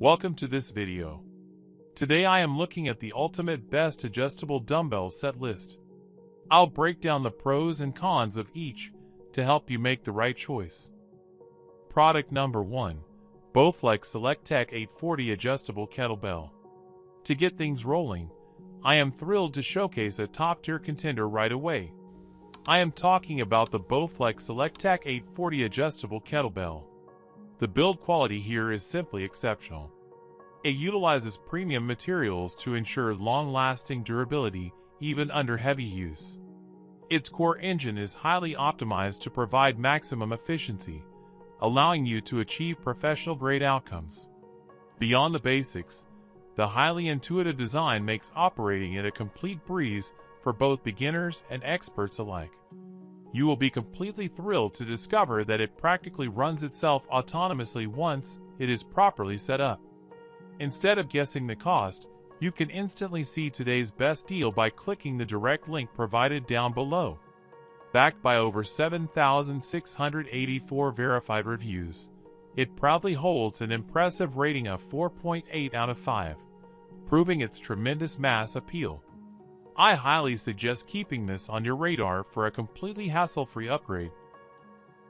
Welcome to this video. Today I am looking at the ultimate best adjustable dumbbell set list. I'll break down the pros and cons of each to help you make the right choice. Product number 1. BowFlex SelectTech 840 Adjustable Kettlebell. To get things rolling, I am thrilled to showcase a top-tier contender right away. I am talking about the BowFlex SelectTech 840 Adjustable Kettlebell. The build quality here is simply exceptional. It utilizes premium materials to ensure long-lasting durability even under heavy use. Its core engine is highly optimized to provide maximum efficiency, allowing you to achieve professional-grade outcomes. Beyond the basics, the highly intuitive design makes operating it a complete breeze for both beginners and experts alike. You will be completely thrilled to discover that it practically runs itself autonomously once it is properly set up. Instead of guessing the cost, you can instantly see today's best deal by clicking the direct link provided down below. Backed by over 7,684 verified reviews, it proudly holds an impressive rating of 4.8 out of 5, proving its tremendous mass appeal. I highly suggest keeping this on your radar for a completely hassle-free upgrade.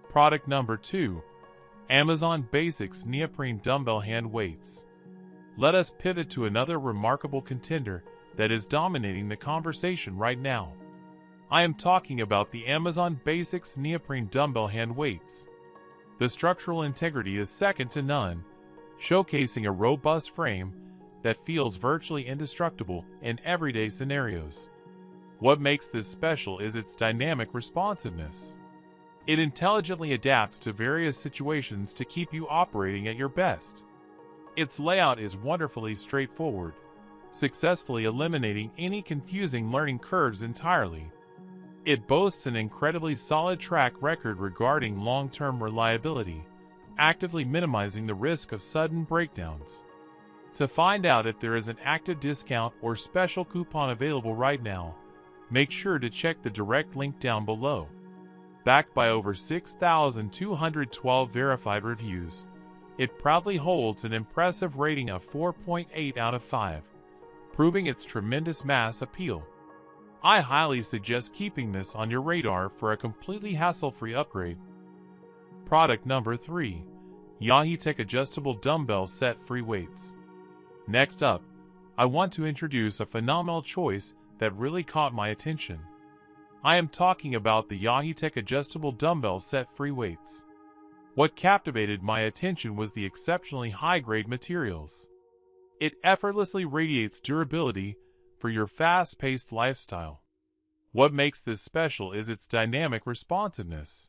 Product number 2. Amazon Basics Neoprene Dumbbell Hand Weights. Let us pivot to another remarkable contender that is dominating the conversation right now. I am talking about the Amazon Basics Neoprene Dumbbell Hand Weights. The structural integrity is second to none, showcasing a robust frame that feels virtually indestructible in everyday scenarios. What makes this special is its dynamic responsiveness. It intelligently adapts to various situations to keep you operating at your best. Its layout is wonderfully straightforward, successfully eliminating any confusing learning curves entirely. It boasts an incredibly solid track record regarding long-term reliability, actively minimizing the risk of sudden breakdowns. To find out if there is an active discount or special coupon available right now, make sure to check the direct link down below. Backed by over 6,212 verified reviews, it proudly holds an impressive rating of 4.8 out of 5, proving its tremendous mass appeal. I highly suggest keeping this on your radar for a completely hassle-free upgrade. Product number 3. Yaheetech Adjustable Dumbbell Set Free Weights. Next up, I want to introduce a phenomenal choice that really caught my attention. I am talking about the Yaheetech Adjustable Dumbbell Set Free Weights. What captivated my attention was the exceptionally high-grade materials. It effortlessly radiates durability for your fast-paced lifestyle. What makes this special is its dynamic responsiveness.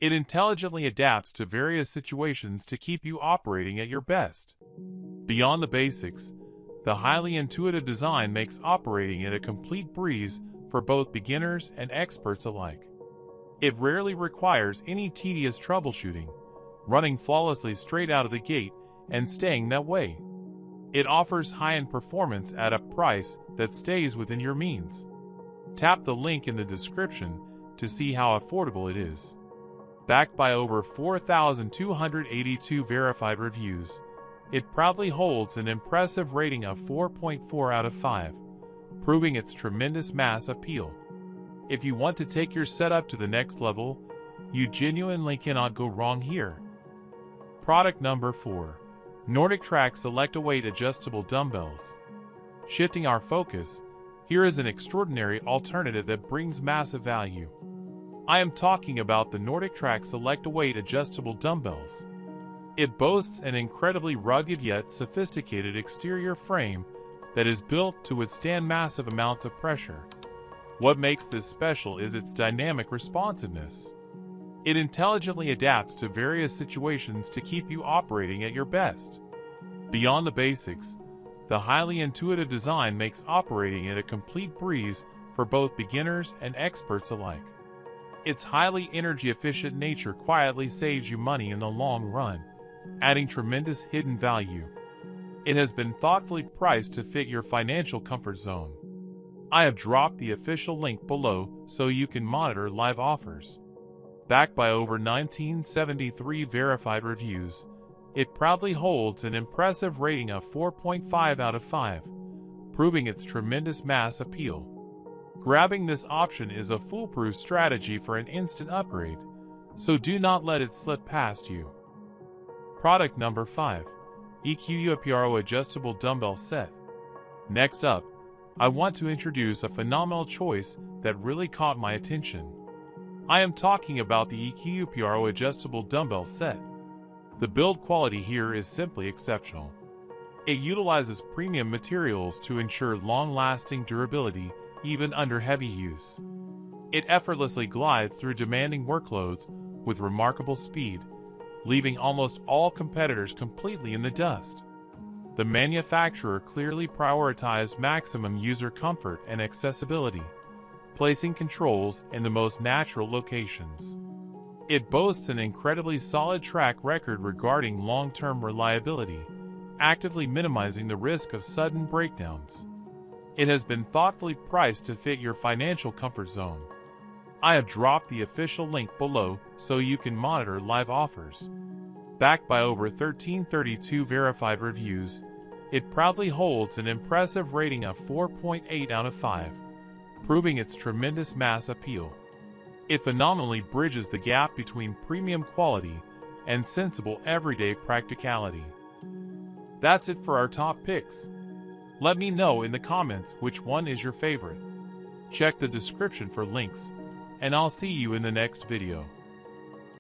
It intelligently adapts to various situations to keep you operating at your best. Beyond the basics, the highly intuitive design makes operating it a complete breeze for both beginners and experts alike. It rarely requires any tedious troubleshooting, running flawlessly straight out of the gate and staying that way. It offers high-end performance at a price that stays within your means. Tap the link in the description to see how affordable it is. Backed by over 4,282 verified reviews, it proudly holds an impressive rating of 4.4 out of 5, proving its tremendous mass appeal. If you want to take your setup to the next level, you genuinely cannot go wrong here. Product number 4. NordicTrack SelectTech Adjustable Dumbbells. Shifting our focus, here is an extraordinary alternative that brings massive value. I am talking about the NordicTrack SelectTech Adjustable Dumbbells. It boasts an incredibly rugged yet sophisticated exterior frame that is built to withstand massive amounts of pressure. What makes this special is its dynamic responsiveness. It intelligently adapts to various situations to keep you operating at your best. Beyond the basics, the highly intuitive design makes operating it a complete breeze for both beginners and experts alike. Its highly energy-efficient nature quietly saves you money in the long run, adding tremendous hidden value. It has been thoughtfully priced to fit your financial comfort zone. I have dropped the official link below so you can monitor live offers. Backed by over 1973 verified reviews, It proudly holds an impressive rating of 4.5 out of 5, proving its tremendous mass appeal. Grabbing this option is a foolproof strategy for an instant upgrade, so do not let it slip past you. Product number 5. EQUIPRO Adjustable Dumbbell Set. Next up, I want to introduce a phenomenal choice that really caught my attention. I am talking about the EQUIPRO Adjustable Dumbbell Set. The build quality here is simply exceptional. It utilizes premium materials to ensure long-lasting durability even under heavy use. It effortlessly glides through demanding workloads with remarkable speed, leaving almost all competitors completely in the dust. The manufacturer clearly prioritized maximum user comfort and accessibility, placing controls in the most natural locations. It boasts an incredibly solid track record regarding long-term reliability, actively minimizing the risk of sudden breakdowns. It has been thoughtfully priced to fit your financial comfort zone. I have dropped the official link below so you can monitor live offers. Backed by over 1332 verified reviews, it proudly holds an impressive rating of 4.8 out of 5, proving its tremendous mass appeal. It phenomenally bridges the gap between premium quality and sensible everyday practicality. That's it for our top picks. Let me know in the comments which one is your favorite. Check the description for links, and I'll see you in the next video.